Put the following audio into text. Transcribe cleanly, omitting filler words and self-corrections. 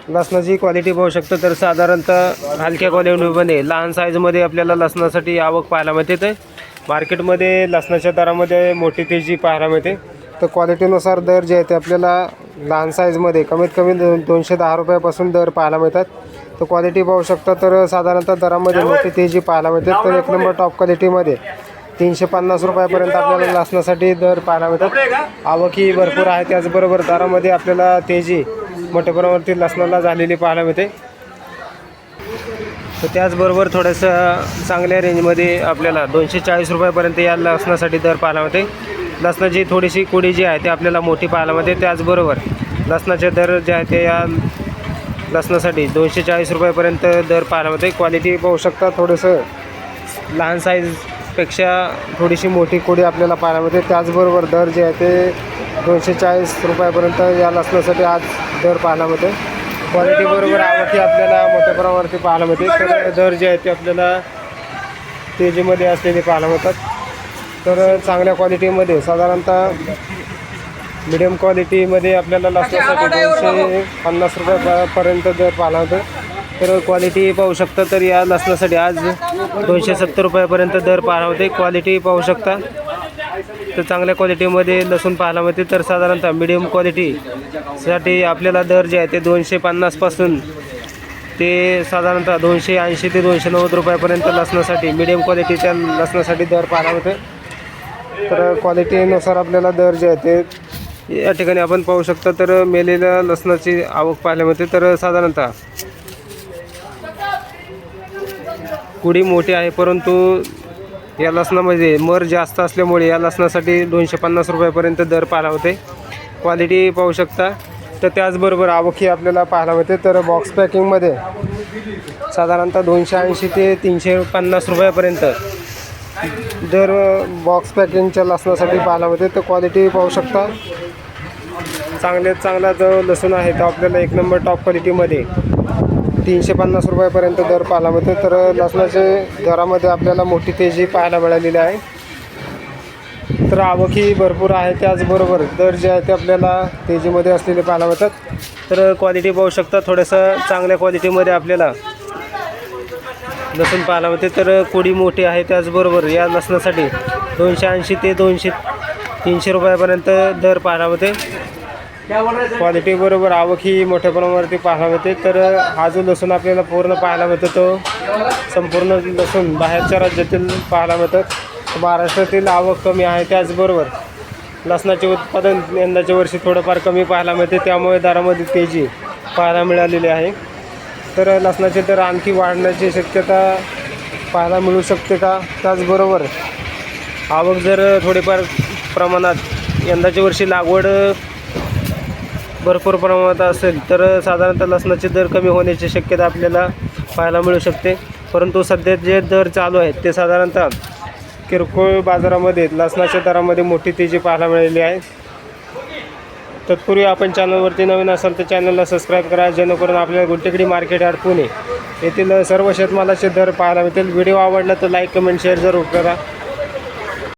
लसणाची क्वालिटी पाहू शकतो तर साधारणतः हलक्या क्वालिटीमध्ये लहान साईजमध्ये आपल्याला लसणासाठी आवक पाहायला मिळते. तर मार्केटमध्ये लसणाच्या दरामध्ये मोठी तेजी पाहायला मिळते. तर क्वालिटीनुसार दर जे आहे ते आपल्याला लहान साईजमध्ये कमीत कमी 210 रुपयापासून दर पाहायला मिळतात. तर क्वालिटी पाहू शकता तर साधारणतः दरामध्ये मोठी तेजी पाहायला मिळते. तर एक नंबर टॉप क्वालिटीमध्ये 350 रुपयापर्यंत आपल्याला लसणासाठी दर पाहायला मिळतात. आवक ही भरपूर आहे, त्याचबरोबर दरामध्ये आपल्याला तेजी मोठ्या प्रमाणावरती लसणाला झालेली पाहायला मिळते. तर त्याचबरोबर थोडंसं चांगल्या रेंजमध्ये आपल्याला 240 रुपयापर्यंत या लसणासाठी दर पाहायला मिळते. लसणाची थोडीशी कुडी जी आहे ते आपल्याला मोठी पाहायला मिळते. त्याचबरोबर लसणाचे दर जे आहे ते या लसणासाठी 240 रुपयापर्यंत दर पाहायला मिळते. क्वालिटी पाहू शकता, थोडंसं लहान साईजपेक्षा थोडीशी मोठी कुडी आपल्याला पाहायला मिळते. त्याचबरोबर दर जे आहे ते 240 रुपयापर्यंत या लसणासाठी आज दर पाहायला मिळते. क्वालिटीबरोबर आवकी आपल्याला मोठ्या प्रमाणावरती पाहायला मिळते. तर दर जे आहे ते आपल्याला तेजीमध्ये असलेले पाहायला मिळतात. तर चांगल्या क्वालिटीमध्ये साधारणतः मिडियम क्वालिटीमध्ये आपल्याला लसणासाठी 250 रुपयापर्यंत दर पाहायला मिळतो. तर क्वालिटी पाहू शकता तर या लसणासाठी आज 270 रुपयापर्यंत दर पाहायला मिळते. क्वालिटी पाहू शकता तर चांगल्या क्वालिटीमध्ये लसूण पाहायला मिळते. तर साधारणतः मिडियम क्वालिटीसाठी आपल्याला दर जे आहे ते 250 पासून ते साधारणतः 280 ते 290 रुपयापर्यंत लसणासाठी मिडियम क्वालिटीच्या लसणासाठी दर पाहायला मिळते. तर क्वालिटीनुसार आपल्याला दर जे आहे ते या ठिकाणी आपण पाहू शकता. तर मेलेल्या लसणाची आवक पाहायला मिळते. तर साधारणतः कुडी मोठी आहे, परंतु या लसणामध्ये मर जास्त असल्यामुळे या लसणासाठी 250 रुपयापर्यंत दर पाहायला होते. क्वालिटी पाहू शकता. तर त्याचबरोबर आवक आपल्याला पाहायला मिळते. तर बॉक्स पॅकिंगमध्ये साधारणतः 280 ते 350 रुपयापर्यंत दर बॉक्स पॅकिंगच्या लसणासाठी पाहायला मिळते. तर क्वालिटी पाहू शकता. चांगला जो लसूण आहे तो आपल्याला एक नंबर टॉप क्वालिटीमध्ये 350 रुपयापर्यंत दर पाहायला मिळते. तर लसणाचे दरामध्ये आपल्याला मोठी तेजी पाहायला मिळालेली आहे. तर आवकी भरपूर आहे, त्याचबरोबर दर जे आहे ते आपल्याला तेजीमध्ये असलेले पाहायला मिळतात. तर क्वालिटी पाहू शकता, थोडंसं चांगल्या क्वालिटीमध्ये आपल्याला लसूण पाहायला मिळते. तर कुडी मोठी आहे, त्याचबरोबर या लसणासाठी 280 ते 300 रुपयापर्यंत दर पाहायला मिळते. क्वालिटी बरोबर आवक ही मोठ्या प्रमाणावरती पाहायला मिळते. तर हा जो लसूण आपल्याला पूर्ण पाहायला मिळतो तो संपूर्ण लसूण बाहेरच्या राज्यातील पाहायला मिळतात. महाराष्ट्रातील आवक कमी आहे, त्याचबरोबर लसणाचे उत्पादन यंदाच्या वर्षी थोडंफार कमी पाहायला मिळते, त्यामुळे दरामध्ये तेजी पाहायला मिळालेली आहे. तर लसणाचे दर आणखी वाढण्याची शक्यता पाहायला मिळू शकते का? त्याचबरोबर आवक जर थोडीफार प्रमाणात यंदाच्या वर्षी लागवड भरपूर प्रमाणात असेल तर साधारणतः लसणाचे दर कमी होण्याची शक्यता आपल्याला पाहायला मिळू शकते. परंतु सध्या जे दर चालू आहेत ते साधारणतः किरकोळ बाजारामध्ये लसणाच्या दरामध्ये मोठी तेजी पाहायला मिळालेली आहे. तत्पूर्वी आपण चॅनलवरती नवीन असाल तर चॅनलला सबस्क्राईब करा, जेणेकरून आपल्याला गुलटेकडी मार्केट यार्ड पुणे येथील सर्व शेतमालाचे दर पाहायला मिळतील. व्हिडिओ आवडला तर लाईक, कमेंट, शेअर जरूर करा.